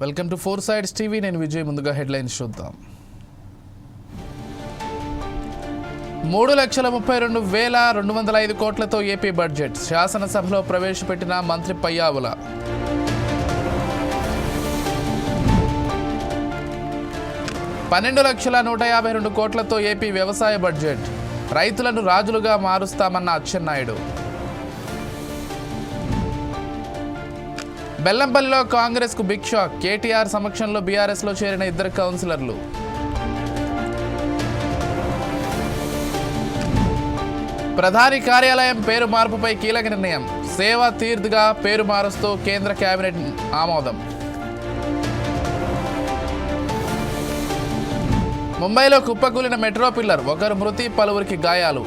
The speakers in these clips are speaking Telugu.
Welcome to four sides TV. నేను విజయ్. ముందుగా హెడ్లైన్స్ చూద్దాం. 3,32,205 కోట్లతో ఏపీ బడ్జెట్ శాసనసభలో ప్రవేశపెట్టిన మంత్రి పయ్యావుల. ₹12,152 కోట్లతో ఏపీ వ్యవసాయ బడ్జెట్ రైతులను రాజులుగా మారుస్తామన్న అచ్చెన్నాయుడు. బెల్లంపల్లిలో కాంగ్రెస్కు బిగ్ షాక్. కేటీఆర్ సమక్షంలో బీఆర్ఎస్లో చేరిన 2 కౌన్సిలర్లు. ప్రధాని కార్యాలయం పేరు మార్పుపై కీలక నిర్ణయం. సేవా తీర్థ్గా పేరు మారుస్తూ కేంద్ర కేబినెట్ ఆమోదం. ముంబైలో కుప్పకూలిన మెట్రో పిల్లర్, 1 మృతి, పలువురికి గాయాలు.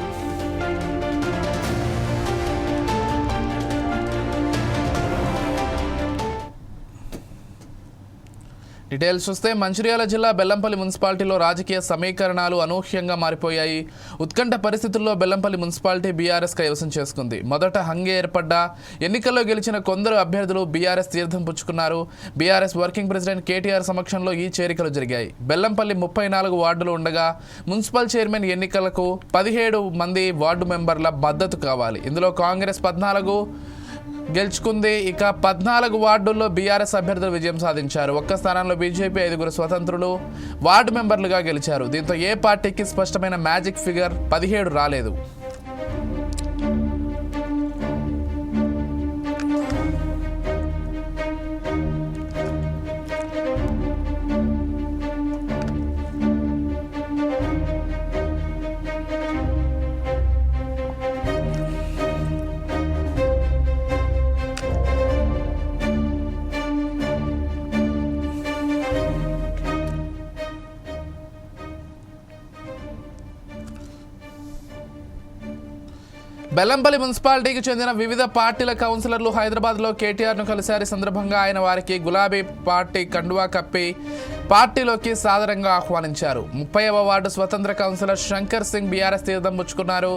డీటెయిల్స్ చూస్తే మంచిర్యాల జిల్లా బెల్లంపల్లి మున్సిపాలిటీలో రాజకీయ సమీకరణాలు అనూహ్యంగా మారిపోయాయి. ఉత్కంఠ పరిస్థితుల్లో బెల్లంపల్లి మున్సిపాలిటీ బీఆర్ఎస్ కైవసం చేసుకుంది. మొదట హంగే ఏర్పడ్డ ఎన్నికల్లో గెలిచిన కొందరు అభ్యర్థులు బీఆర్ఎస్ తీర్థం పుచ్చుకున్నారు. బీఆర్ఎస్ వర్కింగ్ ప్రెసిడెంట్ కేటీఆర్ సమక్షంలో ఈ చేరికలు జరిగాయి. బెల్లంపల్లి 34 వార్డులు ఉండగా మున్సిపల్ చైర్మన్ ఎన్నికలకు 17 మంది వార్డు మెంబర్ల మద్దతు కావాలి. ఇందులో కాంగ్రెస్ 14 గెలుచుకుంది. ఇక 14 వార్డుల్లో బీఆర్ఎస్ అభ్యర్థులు విజయం సాధించారు. ఒక్క స్థానంలో బీజేపీ 5 స్వతంత్రులు వార్డు మెంబర్లుగా గెలిచారు. దీంతో ఏ పార్టీకి స్పష్టమైన మ్యాజిక్ ఫిగర్ 17 రాలేదు. బెల్లంపల్లి మున్సిపాలిటీకి చెందిన వివిధ పార్టీల కౌన్సిలర్లు హైదరాబాద్లో కేటీఆర్ను కలిశారు. సందర్భంగా ఆయన వారికి గులాబీ పార్టీ కండువా కప్పి పార్టీలోకి సాదరంగా ఆహ్వానించారు. 30వ వార్డు స్వతంత్ర కౌన్సిలర్ శంకర్ సింగ్ బీఆర్ఎస్ తీర్థం పుచ్చుకున్నారు.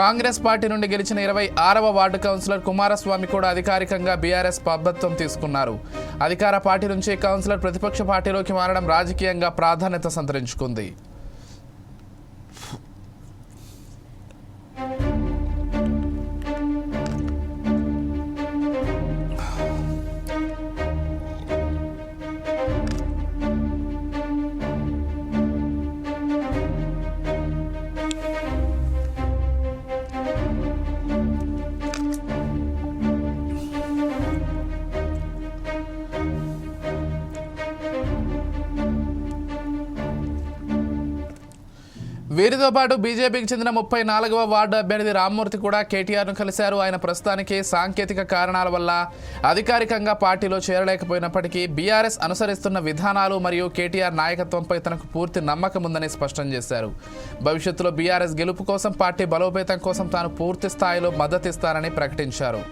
కాంగ్రెస్ పార్టీ నుండి గెలిచిన 26వ వార్డు కౌన్సిలర్ కుమారస్వామి కూడా అధికారికంగా బీఆర్ఎస్ పద్ధత్వం తీసుకున్నారు. అధికార పార్టీ నుంచి కౌన్సిలర్ ప్రతిపక్ష పార్టీలోకి మారడం రాజకీయంగా ప్రాధాన్యత సంతరించుకుంది. వీరితో పాటు బీజేపీకి చెందిన 34వ వార్డు అభ్యర్థి రామ్మూర్తి కూడా కేటీఆర్ను కలిశారు. ఆయన ప్రస్తుతానికి సాంకేతిక కారణాల వల్ల అధికారికంగా పార్టీలో చేరలేకపోయినప్పటికీ బీఆర్ఎస్ అనుసరిస్తున్న విధానాలు మరియు కేటీఆర్ నాయకత్వంపై తనకు పూర్తి నమ్మకం ఉందని స్పష్టం చేశారు. భవిష్యత్తులో బీఆర్ఎస్ గెలుపు కోసం, పార్టీ బలోపేతం కోసం తాను పూర్తి స్థాయిలో మద్దతిస్తానని ప్రకటించారు.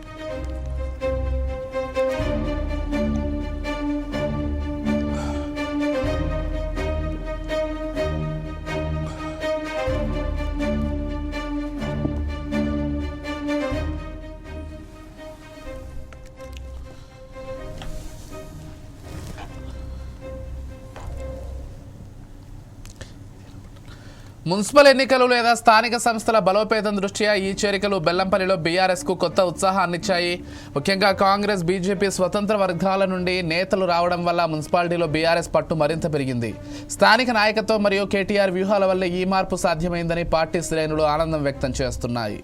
మున్సిపల్ ఎన్నికలు లేదా స్థానిక సంస్థల బలోపేతం దృష్ట్యా ఈ చేరికలు బెల్లంపల్లిలో బీఆర్ఎస్కు కొత్త ఉత్సాహాన్నిచ్చాయి. ముఖ్యంగా కాంగ్రెస్, బీజేపీ స్వతంత్ర వర్గాల నుండి నేతలు రావడం వల్ల మున్సిపాలిటీలో బీఆర్ఎస్ పట్టు మరింత పెరిగింది. స్థానిక నాయకత్వం మరియు కేటీఆర్ వ్యూహాల వల్ల ఈ మార్పు సాధ్యమైందని పార్టీ శ్రేణులు ఆనందం వ్యక్తం చేస్తున్నాయి.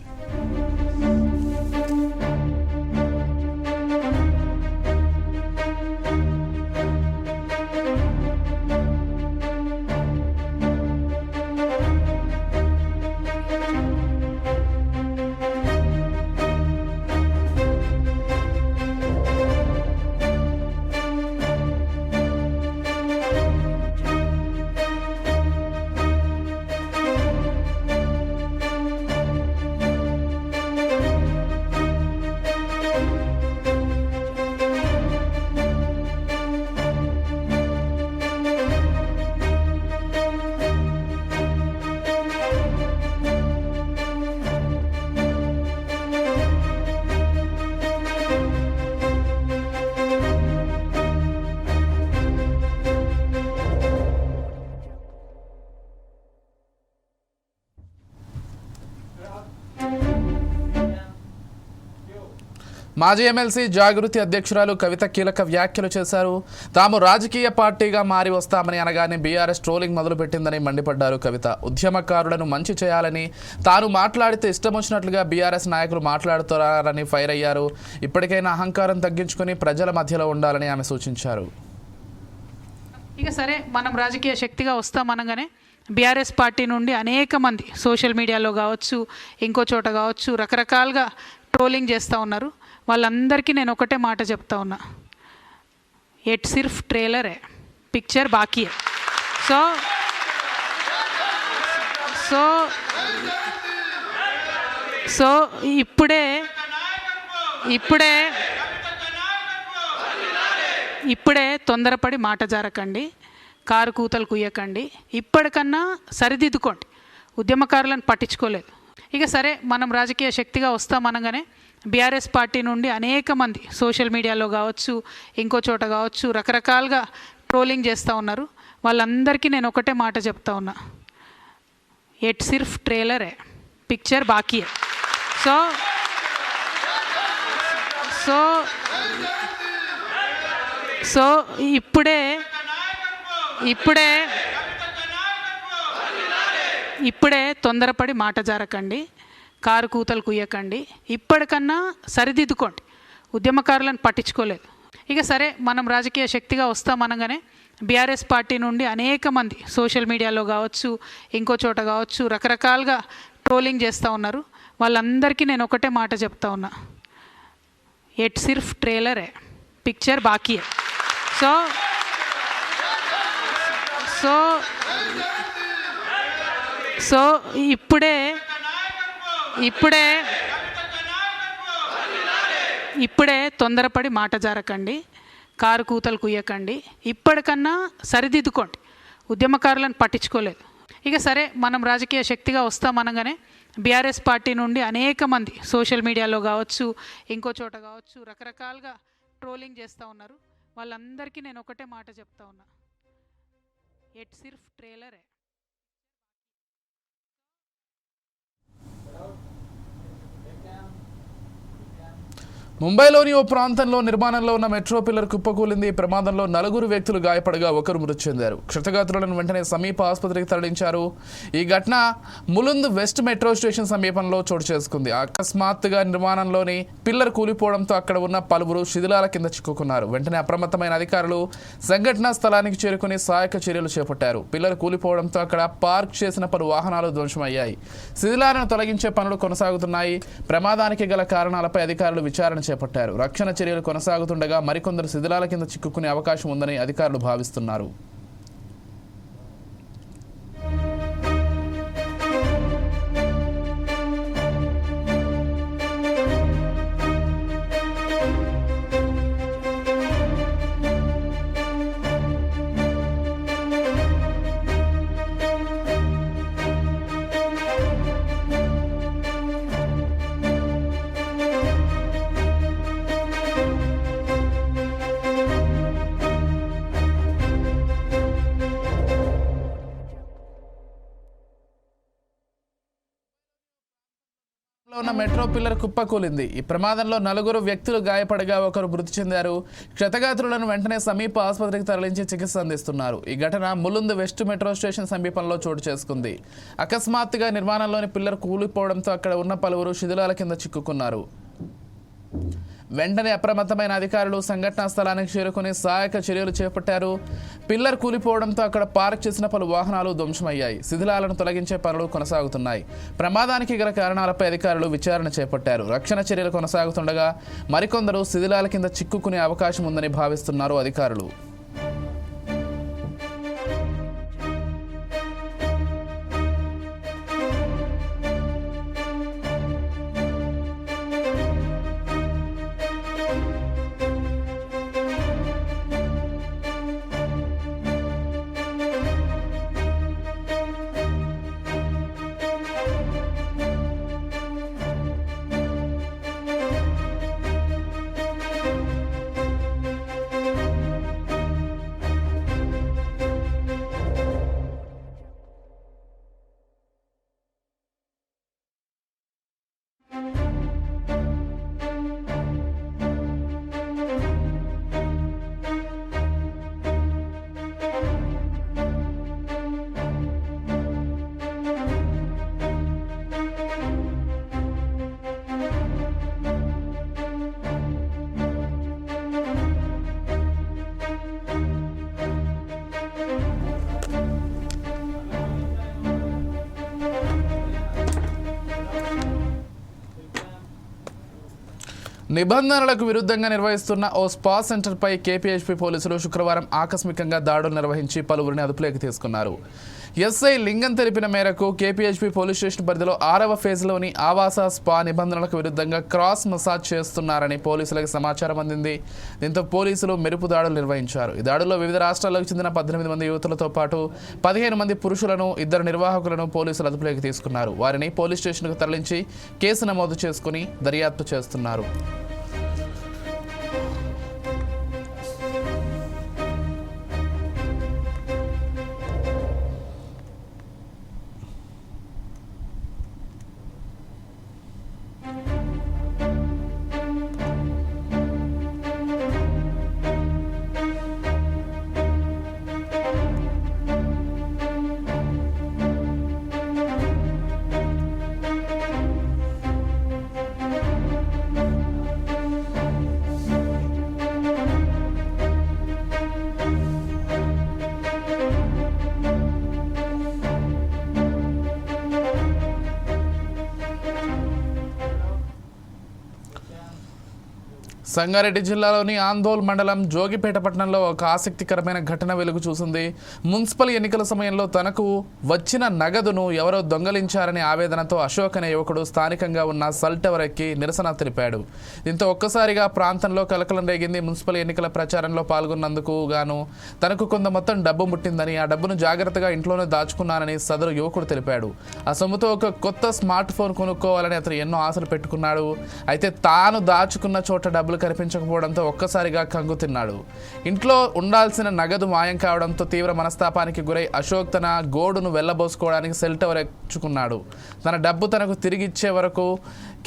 మాజీ ఎమ్మెల్సీ జాగృతి అధ్యక్షురాలు కవిత కీలక వ్యాఖ్యలు చేశారు. తాము రాజకీయ పార్టీగా మారి వస్తామని అనగానే బీఆర్ఎస్ ట్రోలింగ్ మొదలుపెట్టిందని మండిపడ్డారు కవిత. ఉద్యమకారులను మంచి చేయాలని తాను మాట్లాడితే ఇష్టం వచ్చినట్లుగా బీఆర్ఎస్ నాయకులు మాట్లాడుతున్నారని ఫైర్ అయ్యారు. ఇప్పటికైనా అహంకారం తగ్గించుకుని ప్రజల మధ్యలో ఉండాలని ఆమె సూచించారు. ఇక సరే, మనం రాజకీయ శక్తిగా వస్తామనగానే బీఆర్ఎస్ పార్టీ నుండి అనేక మంది సోషల్ మీడియాలో కావచ్చు, ఇంకో చోట కావచ్చు, రకరకాలుగా ట్రోలింగ్ చేస్తూ ఉన్నారు. వాళ్ళందరికీ నేను ఒకటే మాట చెప్తా ఉన్నా, ఎట్ సిర్ఫ్ ట్రైలర్ है, पिक्चर बाकी है. సో సో సో ఇప్పుడే ఇప్పుడే ఇప్పుడే తొందరపడి మాట జారకండి, కారు కూతలు కుయ్యకండి, ఇప్పటికన్నా సరిదిద్దుకోండి. ఉద్యమకారులను పట్టించుకోలేదు. ఇక సరే, మనం రాజకీయ శక్తిగా వస్తామనగానే బీఆర్ఎస్ పార్టీ నుండి అనేక మంది సోషల్ మీడియాలో కావచ్చు, ఇంకో చోట కావచ్చు, రకరకాలుగా ట్రోలింగ్ చేస్తూ ఉన్నారు. వాళ్ళందరికీ నేను ఒకటే మాట చెప్తా ఉన్నా, ఎట్ సిర్ఫ్ ట్రైలర్ है, पिक्चर बाकी है. సో సో సో ఇప్పుడే ఇప్పుడే ఇప్పుడే తొందరపడి మాట జారకండి, కారు కూతలు కుయ్యకండి, ఇప్పటికన్నా సరిదిద్దుకోండి. ఉద్యమకారులను పట్టించుకోలేదు. ఇక సరే, మనం రాజకీయ శక్తిగా వస్తామనగానే బీఆర్ఎస్ పార్టీ నుండి అనేక మంది సోషల్ మీడియాలో కావచ్చు, ఇంకో చోట కావచ్చు, రకరకాలుగా ట్రోలింగ్ చేస్తూ ఉన్నారు. వాళ్ళందరికీ నేను ఒకటే మాట చెప్తా ఉన్నా, ఎట్ సిర్ఫ్ ట్రైలర్ है, पिक्चर बाकी है. సో సో సో ఇప్పుడే ఇప్పుడే ఇప్పుడే తొందరపడి మాట జారకండి, కారు కూతలు కుయ్యకండి, ఇప్పటికన్నా సరిదిద్దుకోండి. ఉద్యమకారులను పట్టించుకోలేదు. ఇక సరే, మనం రాజకీయ శక్తిగా వస్తామనగానే బీఆర్ఎస్ పార్టీ నుండి అనేక మంది సోషల్ మీడియాలో కావచ్చు, ఇంకో చోట కావచ్చు, రకరకాలుగా ట్రోలింగ్ చేస్తూ ఉన్నారు. వాళ్ళందరికీ నేను ఒకటే మాట చెప్తా ఉన్నా, ఎట్ సిర్ఫ్ ట్రైలర్ है. ముంబైలోని ఓ ప్రాంతంలో నిర్మాణంలో ఉన్న మెట్రో పిల్లర్ కుప్పకూలింది. ప్రమాదంలో 4 వ్యక్తులు గాయపడగా 1 మృతి చెందారు. క్షతగాత్రులను వెంటనే సమీప ఆసుపత్రికి తరలించారు. ఈ ఘటన ములుంద్ వెస్ట్ మెట్రో స్టేషన్ సమీపంలో చోటు చేసుకుంది. అకస్మాత్తుగా నిర్మాణంలోని పిల్లర్ కూలిపోవడంతో అక్కడ ఉన్న పలువురు శిథిలాల కింద చిక్కుకున్నారు. వెంటనే అప్రమత్తమైన అధికారులు సంఘటనా స్థలానికి చేరుకుని సహాయక చర్యలు చేపట్టారు. పిల్లర్ కూలిపోవడంతో అక్కడ పార్క్ చేసిన పలు వాహనాలు ధ్వంసమయ్యాయి. శిథిలాలను తొలగించే పనులు కొనసాగుతున్నాయి. ప్రమాదానికి గల కారణాలపై అధికారులు విచారణ చేపట్టారు. రక్షణ చర్యలు కొనసాగుతుండగా మరికొందరు శిథిలాల కింద చిక్కుకునే అవకాశం ఉందని అధికారులు భావిస్తున్నారు. ఉన్న మెట్రో పిల్లర్ కుప్పకూలింది. ఈ ప్రమాదంలో 4 వ్యక్తులు గాయపడగా 1 మృతి చెందారు. క్షతగాత్రులను వెంటనే సమీప ఆసుపత్రికి తరలించి చికిత్స అందిస్తున్నారు. ఈ ఘటన ములుంద్ వెస్ట్ మెట్రో స్టేషన్ సమీపంలో చోటు చేసుకుంది. అకస్మాత్తుగా నిర్మాణంలోని పిల్లర్ కూలిపోవడంతో అక్కడ ఉన్న పలువురు శిథిలాల కింద చిక్కుకున్నారు. వెంటనే అప్రమత్తమైన అధికారులు సంఘటనా స్థలానికి చేరుకుని సహాయక చర్యలు చేపట్టారు. పిల్లర్ కూలిపోవడంతో అక్కడ పార్క్ చేసిన పలు వాహనాలు ధ్వంసమయ్యాయి. శిథిలాలను తొలగించే పనులు కొనసాగుతున్నాయి. ప్రమాదానికి గల కారణాలపై అధికారులు విచారణ చేపట్టారు. రక్షణ చర్యలు కొనసాగుతుండగా మరికొందరు శిథిలాల కింద చిక్కుకునే అవకాశం ఉందని భావిస్తున్నారు అధికారులు. నిబంధనలకు విరుద్ధంగా నిర్వహిస్తున్న ఓ స్పా సెంటర్పై కేపీహెచ్పీ పోలీసులు శుక్రవారం ఆకస్మికంగా దాడులు నిర్వహించి పలువురిని అదుపులోకి తీసుకున్నారు. ఎస్ఐ లింగం తెలిపిన మేరకు కేపీహెచ్పీ పోలీస్ స్టేషన్ పరిధిలో 6వ ఫేజ్లోని ఆవాస స్పా నిబంధనలకు విరుద్ధంగా క్రాస్ మసాజ్ చేస్తున్నారని పోలీసులకు సమాచారం అందింది. దీంతో పోలీసులు మెరుపు దాడులు నిర్వహించారు. ఈ దాడుల్లో వివిధ రాష్ట్రాలకు చెందిన 18 మంది యువతులతో పాటు 15 మంది పురుషులను, 2 నిర్వాహకులను పోలీసులు అదుపులోకి తీసుకున్నారు. వారిని పోలీస్ స్టేషన్కు తరలించి కేసు నమోదు చేసుకుని దర్యాప్తు చేస్తున్నారు. సంగారెడ్డి జిల్లాలోని ఆందోళ్ మండలం జోగిపేట పట్టణంలో ఒక ఆసక్తికరమైన ఘటన వెలుగు చూసింది. మున్సిపల్ ఎన్నికల సమయంలో తనకు వచ్చిన నగదును ఎవరో దొంగలించారనే ఆవేదనతో అశోక్ అనే యువకుడు స్థానికంగా ఉన్న సెల్ టవర్ ఎక్కి నిరసన తెలిపాడు. దీంతో ఒక్కసారిగా ప్రాంతంలో కలకలం రేగింది. మున్సిపల్ ఎన్నికల ప్రచారంలో పాల్గొన్నందుకు గాను తనకు కొంత మొత్తం డబ్బు ముట్టిందని, ఆ డబ్బును జాగ్రత్తగా ఇంట్లోనే దాచుకున్నానని సదరు యువకుడు తెలిపాడు. ఆ సొమ్ముతో ఒక కొత్త స్మార్ట్ ఫోన్ కొనుక్కోవాలని అతను ఎన్నో ఆశలు పెట్టుకున్నాడు. అయితే తాను దాచుకున్న చోట డబ్బులు కనిపించకపోవడంతో ఒక్కసారిగా కంగు తిన్నాడు. ఇంట్లో ఉండాల్సిన నగదు మాయం కావడంతో తీవ్ర మనస్తాపానికి గురై అశోక్ తన గోడును వెళ్లబోసుకోవడానికి సెల్ టవర్ ఎక్కించుకున్నాడు. తన డబ్బు తనకు తిరిగి ఇచ్చే వరకు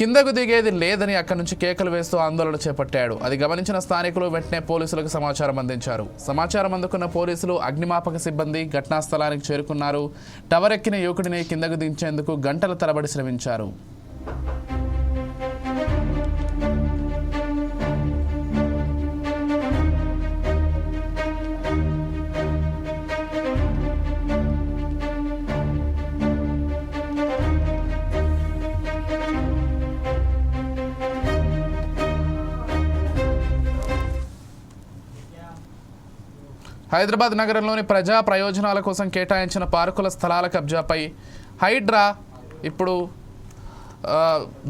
కిందకు దిగేది లేదని అక్కడి నుంచి కేకలు వేస్తూ ఆందోళన చేపట్టాడు. అది గమనించిన స్థానికులు వెంటనే పోలీసులకు సమాచారం అందించారు. సమాచారం అందుకున్న పోలీసులు, అగ్నిమాపక సిబ్బంది ఘటనా స్థలానికి చేరుకున్నారు. టవర్ ఎక్కిన యువకుడిని కిందకు దించేందుకు గంటల తరబడి శ్రమించారు. హైదరాబాద్ నగరంలోని ప్రజా ప్రయోజనాల కోసం కేటాయించిన పార్కుల స్థలాల కబ్జాపై హైడ్రా ఇప్పుడు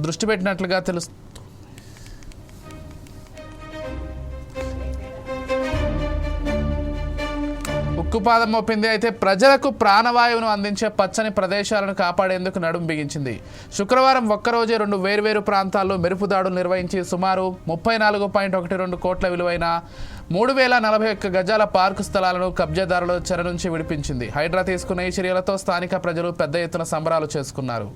దృష్టి పెట్టినట్లుగా తెలుస్తుంది. ఉక్కుపాదం మోపింది. అయితే ప్రజలకు ప్రాణవాయువును అందించే పచ్చని ప్రదేశాలను కాపాడేందుకు నడుం బిగించింది. శుక్రవారం ఒక్కరోజే 2 వేర్వేరు ప్రాంతాల్లో మెరుపు దాడులు నిర్వహించి సుమారు 34.12 కోట్ల విలువైన 3041 గజాల పార్కు స్థలాలను కబ్జాదారుల చెర నుంచి విడిపించింది. హైడ్రా తీసుకున్న ఈ చర్యలతో స్థానిక ప్రజలు పెద్ద ఎత్తున సంబరాలు చేసుకున్నారు.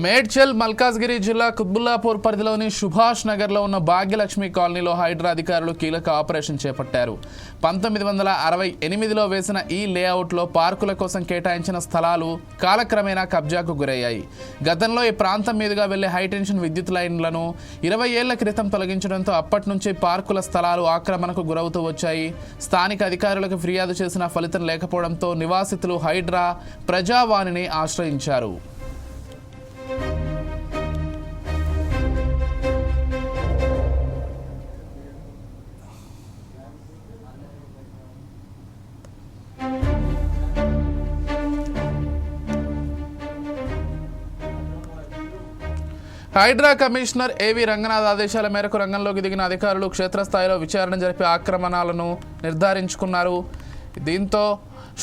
మేడ్చల్ మల్కాజ్గిరి జిల్లా కుత్బుల్లాపూర్ పరిధిలోని సుభాష్ నగర్లో ఉన్న భాగ్యలక్ష్మి కాలనీలో హైడ్రా అధికారులు కీలక ఆపరేషన్ చేపట్టారు. 1968లో వేసిన ఈ లేఅవుట్లో పార్కుల కోసం కేటాయించిన స్థలాలు కాలక్రమేణా కబ్జాకు గురయ్యాయి. గతంలో ఈ ప్రాంతం మీదుగా వెళ్లే హైటెన్షన్ విద్యుత్ లైన్లను 20 ఏళ్ల క్రితం తొలగించడంతో అప్పటి నుంచి పార్కుల స్థలాలు ఆక్రమణకు గురవుతూ వచ్చాయి. స్థానిక అధికారులకు ఫిర్యాదు చేసిన ఫలితం లేకపోవడంతో నివాసితులు హైడ్రా ప్రజావాణిని ఆశ్రయించారు. హైడ్రా కమిషనర్ ఏవి రంగనాథ్ ఆదేశాల మేరకు రంగంలోకి దిగిన అధికారులు క్షేత్రస్థాయిలో విచారణ జరిపి ఆక్రమణలను నిర్ధారించుకున్నారు. దీంతో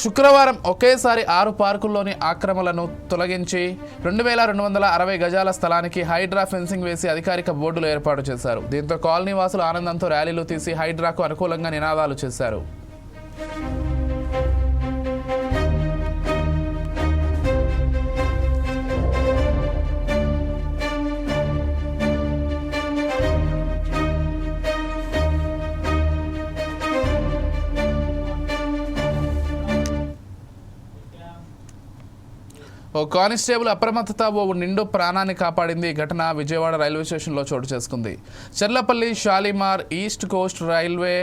శుక్రవారం ఒకేసారి 6 పార్కుల్లోని ఆక్రమణలను తొలగించి 2260 గజాల స్థలానికి హైడ్రా ఫెన్సింగ్ వేసి అధికారిక బోర్డులు ఏర్పాటు చేశారు. దీంతో కాలనీ వాసులు ఆనందంతో ర్యాలీలు తీసి హైడ్రాకు అనుకూలంగా నినాదాలు చేశారు. ఓ కానిస్టేబుల్ అప్రమత్తత ఓ నిండు ప్రాణాన్ని కాపాడింది. ఈ ఘటన విజయవాడ రైల్వే స్టేషన్లో చోటు చేసుకుంది. Cherlapalli Shalimar East Coast Railway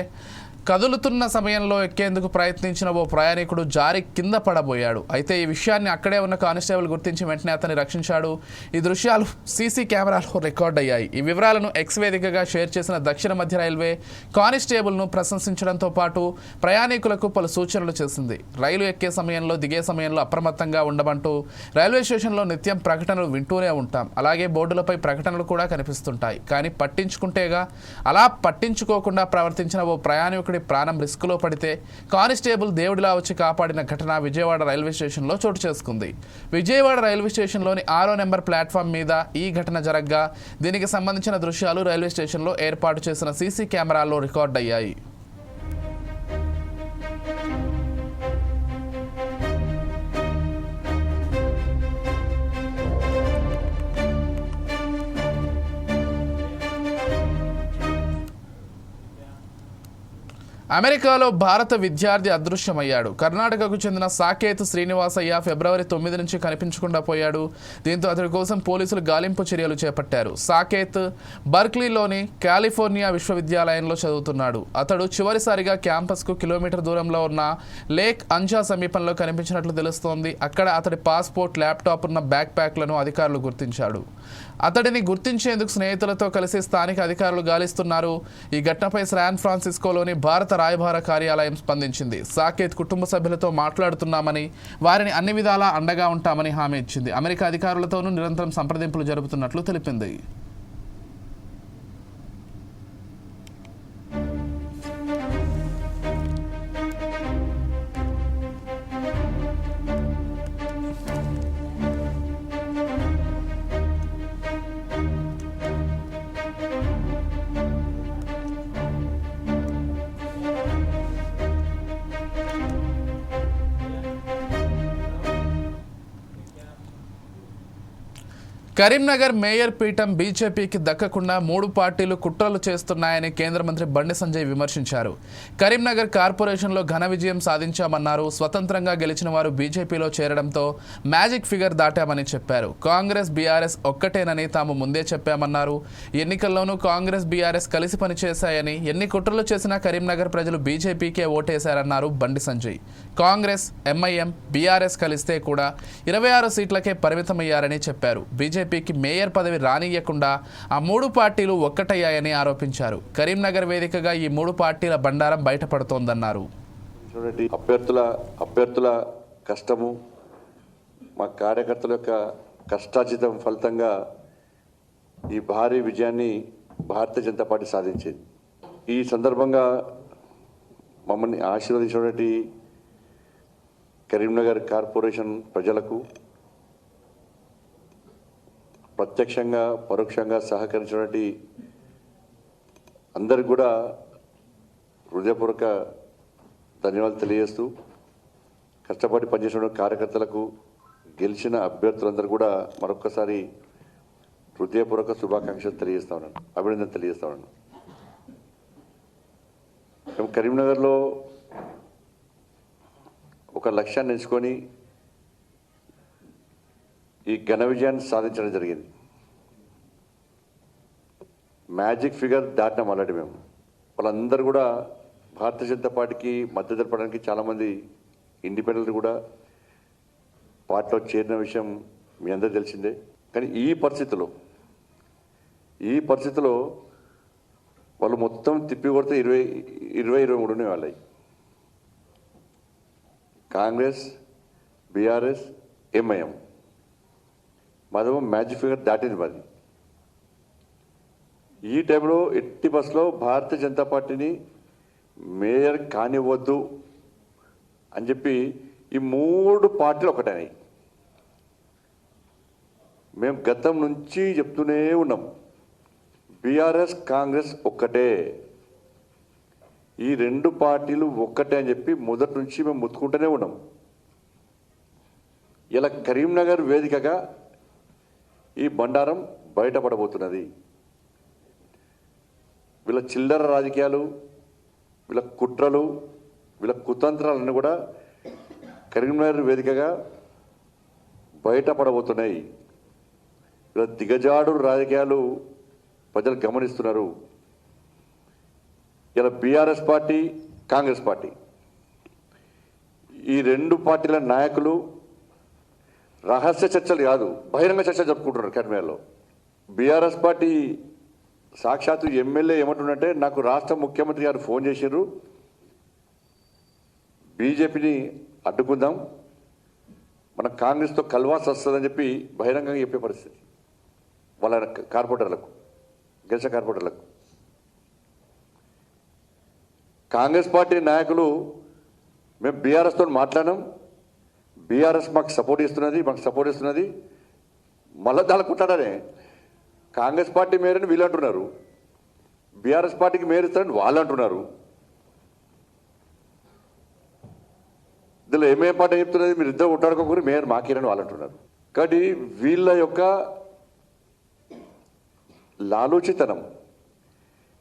కదులుతున్న సమయంలో ఎక్కేందుకు ప్రయత్నించిన ఓ ప్రయాణికుడు జారి కింద పడబోయాడు. అయితే ఈ విషయాన్ని అక్కడే ఉన్న కానిస్టేబుల్ గుర్తించి వెంటనే అతన్ని రక్షించాడు. ఈ దృశ్యాలు సీసీ కెమెరాలో రికార్డ్ అయ్యాయి. ఈ వివరాలను ఎక్స్ వేదికగా షేర్ చేసిన దక్షిణ మధ్య రైల్వే కానిస్టేబుల్ను ప్రశంసించడంతో పాటు ప్రయాణికులకు పలు సూచనలు చేసింది. రైలు ఎక్కే సమయంలో దిగే సమయంలో అప్రమత్తంగా ఉండమంటూ రైల్వే స్టేషన్లో నిత్యం ప్రకటనలు వింటూనే ఉంటాం. అలాగే బోర్డులపై ప్రకటనలు కూడా కనిపిస్తుంటాయి. కానీ పట్టించుకుంటేగా అలా పట్టించుకోకుండా ప్రవర్తించిన ఓ ప్రయాణికుడు ప్రాణం రిస్కులో పడితే కానిస్టేబుల్ దేవుడిలా వచ్చి కాపాడిన ఘటన విజయవాడ రైల్వే స్టేషన్లో చోటు చేసుకుంది. విజయవాడ రైల్వే స్టేషన్లోని 6వ నెంబర్ ప్లాట్ఫామ్ మీద ఈ ఘటన జరగ్గా దీనికి సంబంధించిన దృశ్యాలు రైల్వే స్టేషన్లో ఏర్పాటు చేసిన సీసీ కెమెరాల్లో రికార్డ్ అయ్యాయి. అమెరికాలో భారత విద్యార్థి అదృశ్యమయ్యాడు. కర్ణాటకకు చెందిన సాకేత్ శ్రీనివాసయ్య ఫిబ్రవరి 9 నుంచి కనిపించకుండా పోయాడు. దీంతో అతడి కోసం పోలీసులు గాలింపు చర్యలు చేపట్టారు. సాకేత్ బర్క్లీలోని కాలిఫోర్నియా విశ్వవిద్యాలయంలో చదువుతున్నాడు. అతడు చివరిసారిగా క్యాంపస్కు కిలోమీటర్ దూరంలో ఉన్న లేక్ అంజా సమీపంలో కనిపించినట్లు తెలుస్తోంది. అక్కడ అతడి పాస్పోర్ట్, ల్యాప్టాప్ ఉన్న బ్యాక్ ప్యాక్లను అధికారులు గుర్తించాడు. అతడిని గుర్తించేందుకు స్నేహితులతో కలిసి స్థానిక అధికారులు గాలిస్తున్నారు. ఈ ఘటనపై శాన్ ఫ్రాన్సిస్కోలోని భారత రాయబార కార్యాలయం స్పందించింది. సాకేత్ కుటుంబ సభ్యులతో మాట్లాడుతున్నామని, వారిని అన్ని విధాలా అండగా ఉంటామని హామీ ఇచ్చింది. అమెరికా అధికారులతోనూ నిరంతరం సంప్రదింపులు జరుపుతున్నట్లు తెలిపింది. కరీంనగర్ మేయర్ పీఠం బీజేపీకి దక్కకుండా 3 పార్టీలు కుట్రలు చేస్తున్నాయని కేంద్ర మంత్రి బండి సంజయ్ విమర్శించారు. కరీంనగర్ కార్పొరేషన్లో ఘన విజయం సాధించామన్నారు. స్వతంత్రంగా గెలిచిన వారు బీజేపీలో చేరడంతో మ్యాజిక్ ఫిగర్ దాటామని చెప్పారు. కాంగ్రెస్ బీఆర్ఎస్ ఒక్కటేనని తాము ముందే చెప్పామన్నారు. ఎన్నికల్లోనూ కాంగ్రెస్ బీఆర్ఎస్ కలిసి పనిచేశాయని, ఎన్ని కుట్రలు చేసినా కరీంనగర్ ప్రజలు బీజేపీకే ఓటేశారన్నారు బండి సంజయ్. కాంగ్రెస్, ఎంఐఎం, బీఆర్ఎస్ కలిస్తే కూడా 26 సీట్లకే పరిమితమయ్యారని చెప్పారు. బీజేపీకి మేయర్ పదవి రానియకుండా ఆ 3 పార్టీలు ఒక్కటయ్యాయని ఆరోపించారు. కరీంనగర్ వేదికగా ఈ 3 పార్టీల బండారం బయటపడుతోందన్నారు. అభ్యర్థుల కష్టము, మా కార్యకర్తల యొక్క కష్టార్జితం ఫలితంగా ఈ భారీ విజయాన్ని భారతీయ జనతా పార్టీ సాధించింది. ఈ సందర్భంగా మమ్మల్ని ఆశీర్వదించినటువంటి కరీంనగర్ కార్పొరేషన్ ప్రజలకు, ప్రత్యక్షంగా పరోక్షంగా సహకరించినటువంటి అందరికి కూడా హృదయపూర్వక ధన్యవాదాలు తెలియజేస్తూ, కష్టపడి పనిచేసిన కార్యకర్తలకు, గెలిచిన అభ్యర్థులందరూ కూడా మరొక్కసారి హృదయపూర్వక శుభాకాంక్షలు తెలియజేస్తా ఉన్నాను, అభినందనలు తెలియజేస్తా ఉన్నాను. మేము కరీంనగర్లో ఒక లక్ష్యాన్ని ఎంచుకొని ఈ ఘన విజయాన్ని సాధించడం జరిగింది. మ్యాజిక్ ఫిగర్ దాటినాం ఆల్రెడీ మేము. వాళ్ళందరూ కూడా భారతీయ జనతా పార్టీకి మద్దతు తెలపడానికి చాలామంది ఇండిపెండెంట్ కూడా పార్టీలో చేరిన విషయం మీ అందరూ తెలిసిందే. కానీ ఈ పరిస్థితిలో వాళ్ళు మొత్తం తిప్పి కొడితే 23 వాళ్ళవి. కాంగ్రెస్, బీఆర్ఎస్, ఎంఐఎం మాదేమో మ్యాజిక్ ఫిగర్ దాటింది మాది. ఈ టైంలో ఎట్టి బస్సులో భారతీయ జనతా పార్టీని మేయర్ కానివ్వద్దు అని చెప్పి ఈ 3 పార్టీలు ఒకటైనాయి. మేము గతం నుంచి చెప్తూనే ఉన్నాం, బీఆర్ఎస్ కాంగ్రెస్ ఒక్కటే, ఈ 2 పార్టీలు ఒక్కటే అని చెప్పి మొదటి నుంచి మేము ముత్తుకుంటూనే ఉన్నాం. ఇలా కరీంనగర్ వేదికగా ఈ బండారం బయటపడబోతున్నది. వీళ్ళ చిల్లర రాజకీయాలు, వీళ్ళ కుట్రలు, వీళ్ళ కుతంత్రాలన్నీ కూడా కరీంనగర్ వేదికగా బయటపడబోతున్నాయి. ఇలా దిగజాడు రాజకీయాలు ప్రజలు గమనిస్తున్నారు. ఇలా బీఆర్ఎస్ పార్టీ, కాంగ్రెస్ పార్టీ ఈ రెండు పార్టీల నాయకులు రహస్య చర్చలు కాదు, బహిరంగ చర్చలు జరుపుకుంటున్నారు కర్మేలో. బీఆర్ఎస్ పార్టీ సాక్షాత్తు ఎమ్మెల్యే ఏమంటుందంటే, నాకు రాష్ట్ర ముఖ్యమంత్రి గారు ఫోన్ చేసిర్రు, బీజేపీని అడ్డుకుందాం, మన కాంగ్రెస్తో కలవాల్సి వస్తుందని చెప్పి బహిరంగంగా చెప్పే పరిస్థితి వాళ్ళ కార్పొరేటర్లకు, గెలిచిన కార్పొరేటర్లకు. కాంగ్రెస్ పార్టీ నాయకులు మేము బీఆర్ఎస్తో మాట్లాడినాం, బీఆర్ఎస్ మాకు సపోర్ట్ ఇస్తున్నది, మళ్ళా దాడుకుంటాడనే కాంగ్రెస్ పార్టీ మేయర్ని వీళ్ళు అంటున్నారు, బీఆర్ఎస్ పార్టీకి మేయర్ ఇస్తారని వాళ్ళు అంటున్నారు. ఇందులో ఏమేం పార్టీ చెప్తున్నది, మీరు ఇద్దరు కొట్టాడుకోకూరి మేయర్ మాకేరని వాళ్ళు అంటున్నారు. కాబట్టి వీళ్ళ యొక్క లాలూచితనం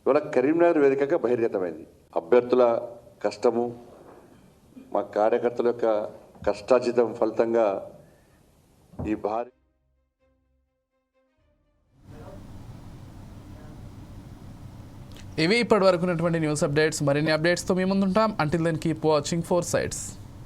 ఇవాళ కరీంనగర్ వేదికగా బహిర్గతమైంది. అభ్యర్థుల కష్టము, మా కార్యకర్తల యొక్క కష్టార్జితం ఫలితంగా ఈ భారీ ఇవి ఇప్పటి వరకు ఉన్నటువంటి న్యూస్ అప్డేట్స్. మరిన్ని అప్డేట్స్తో మీ ముందుంటాం. Until then keep watching 4 Sides.